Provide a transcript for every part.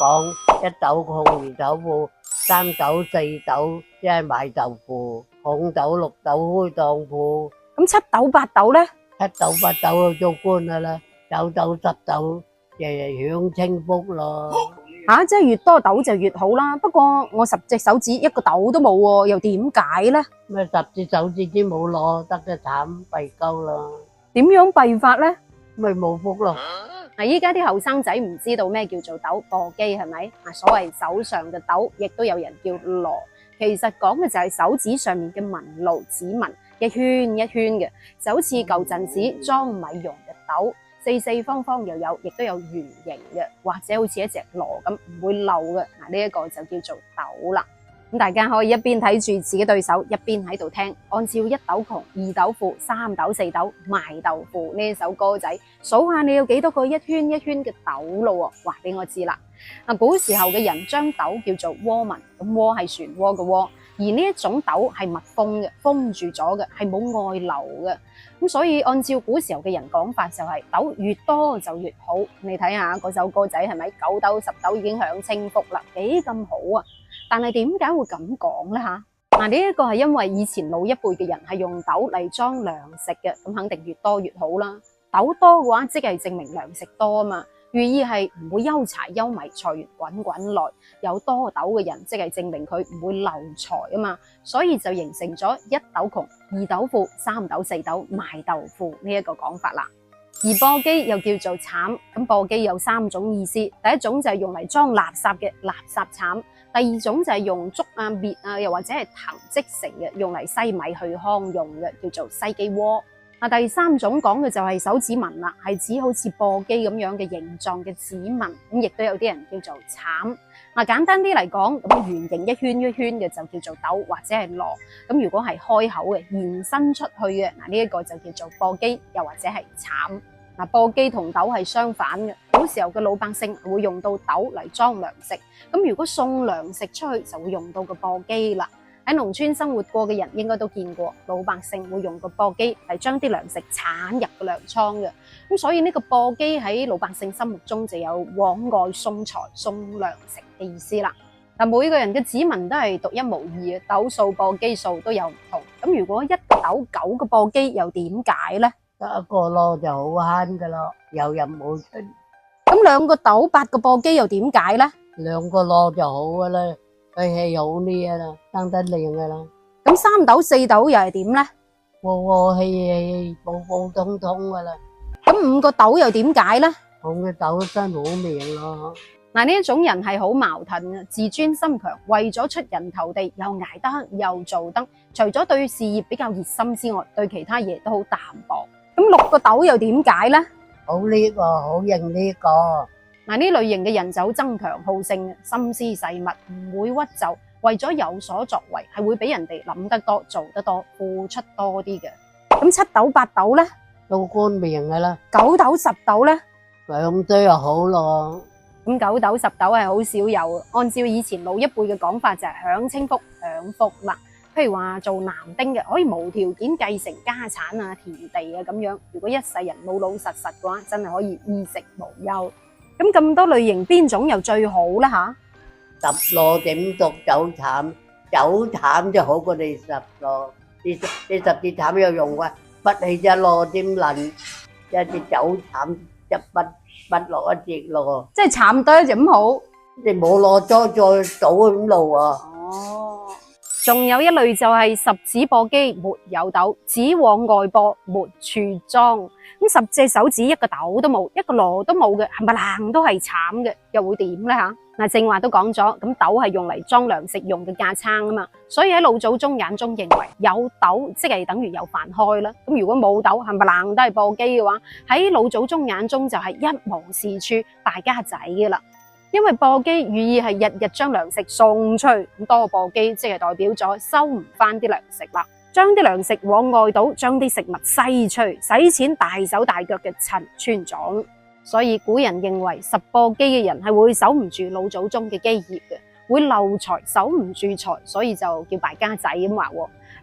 講一斗窮二斗富，三斗四斗即係買豆腐，紅斗綠斗開當鋪，咁七斗八斗咧？七斗八斗就做官噶啦，九斗十斗就享清福咯。吓，即係越多斗就越好啦。不過我10隻手指一個斗都冇喎，又點解咧？咩10隻手指先冇攞，得嘅慘弊鳩啦，點樣弊法咧？咪冇福咯。嗱，依家啲後生仔唔知道咩叫做斗簸箕係咪？啊，所謂手上嘅斗，亦都有人叫羅，其實講嘅就係手指上面嘅紋路指紋，一圈一圈嘅，就好似舊陣時裝米用嘅斗，四四方方又有，亦都有圓形嘅，或者好似一隻螺咁唔會漏嘅。嗱，呢一個就叫做斗啦。咁大家可以一邊睇住自己對手，一邊喺度聽，按照一斗窮、二斗富、三斗四斗賣豆腐呢首歌仔，數下你有幾多個一圈一圈嘅斗咯喎，話俾我知啦。嗱，古時候嘅人將斗叫做窩紋，咁窩係漩渦嘅窩，而呢一種斗係密封嘅，封住咗嘅，係冇外流嘅。咁所以按照古時候嘅人講法就係斗越多就越好。你睇下嗰首歌仔係咪9斗10斗已經享清福啦，幾咁好啊！但係點解會咁講呢？嗱，呢一個係因為以前老一輩嘅人係用斗嚟裝糧食嘅，咁肯定越多越好啦。斗多嘅話，即係證明糧食多啊嘛，寓意係唔會憂柴憂米，財源滾滾來。有多斗嘅人，即係證明佢唔會漏財啊嘛，所以就形成咗一斗窮、二斗富、三斗四斗賣豆腐呢一個講法啦。而簸箕又叫做鏟，咁簸箕有3種意思，第一種就係用嚟裝垃圾嘅垃圾鏟。第二種就係用竹啊、篾啊，又或者係藤織成嘅，用嚟篩米去糠用嘅，叫做篩箕鍋。第三種講嘅就係手指紋啦，係指好似簸箕咁樣嘅形狀嘅指紋，咁亦都有啲人叫做鏟。簡單啲嚟講，咁圓形一圈一圈嘅就叫做斗或者係羅。咁如果係開口嘅延伸出去嘅，呢一個就叫做簸箕，又或者係鏟。簸箕同斗係相反嘅，古時候嘅老百姓會用到斗嚟裝糧食，咁如果送糧食出去就會用到個簸箕啦。喺農村生活過嘅人應該都見過，老百姓會用個簸箕嚟將啲糧食鏟入個糧倉嘅，咁所以呢個簸箕喺老百姓心目中就有往外送財、送糧食嘅意思啦。每個人嘅指紋都係獨一無二嘅，斗數、簸箕數都有唔同。咁如果一個斗9個簸箕又點解呢？得一個咯就好慳噶咯，有入冇出。咁2個斗8個簸箕又點解呢？2個咯就好噶啦，佢係好啲啦，生得靚噶啦。咁3斗4斗又係點呢？和和氣氣、普普通通噶啦。咁5個斗又點解呢？5個斗真好命咯。呢一種人係好矛盾嘅，自尊心強，為咗出人頭地，又捱得又做得，除咗對事業比較熱心之外，對其他嘢都好淡薄。咁6個斗又點解呢？好呢個，好型呢個。呢類型嘅人就好爭強好勝，心思細密，唔會屈就，為咗有所作為，係會比人哋諗得多、做得多、付出多啲嘅。咁7斗8斗呢？做官命噶啦。9斗10斗呢？兩堆就好咯。咁9斗10斗係好少有，按照以前老一輩嘅講法就係享清福、享福啦。譬如話做男丁嘅可以無條件繼承家產啊、田地啊咁樣。如果一世人老老實實嘅話，真係可以衣食無憂。咁多類型邊種又最好呢？吓？10羅點讀走慘，走慘就好過你10羅。你10支慘有用嘅，不起一羅點撚，一支走慘一筆落一隻咯。即係慘多一隻咁好。你冇攞咗再倒咁路啊？哦，仲有一類就係10指簸箕沒有斗，只往外簸沒處裝。咁10隻手指一個斗都冇，一個羅都冇嘅，冚唪唥都係慘嘅，又會點呢？吓？正話都講咗，咁斗係用嚟裝糧食用嘅架撐啊嘛，所以喺老祖宗眼中認為有斗即係等於有飯開啦。咁如果冇斗，冚唪唥都係簸箕嘅話，喺老祖宗眼中就係一無是處、敗家仔嘅啦。因為簸箕寓意係日日將糧食送出去，咁多個簸箕即係代表咗收唔翻啲糧食啦，將啲糧食往外倒，將啲食物篩出去，使錢大手大腳嘅陳村長。所以古人認為10簸箕嘅人係會守唔住老祖宗嘅基業嘅，會漏財，守唔住財，所以就叫敗家仔咁話。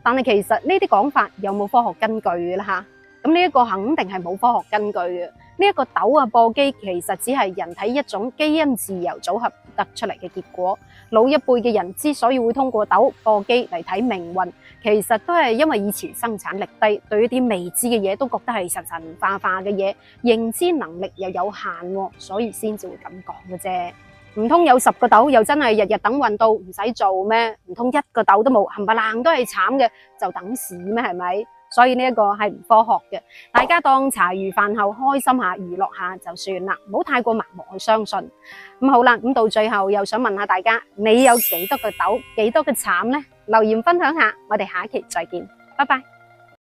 但係其實呢啲講法有冇科學根據嘅啦？吓，咁呢一個肯定係冇科學根據嘅。呢一個斗啊簸箕其實只係人體一種基因自由組合得出嚟嘅結果。老一輩嘅人之所以會通過斗簸箕嚟睇命運，其實都係因為以前生產力低，對一啲未知嘅嘢都覺得係神神化化嘅嘢，認知能力又有限喎，所以先至會咁講嘅啫。唔通有10個斗又真係日日等運到唔使做咩？唔通1個斗都冇，冚唪唥都係慘嘅，就等死咩？係咪？所以呢一個係唔科學嘅，大家當茶餘飯後開心下、娛樂下就算啦，唔好太過盲目去相信。咁好啦，咁到最後又想問下大家，你有幾多個斗、幾多個慘呢？留言分享下，我哋下一期再見，拜拜。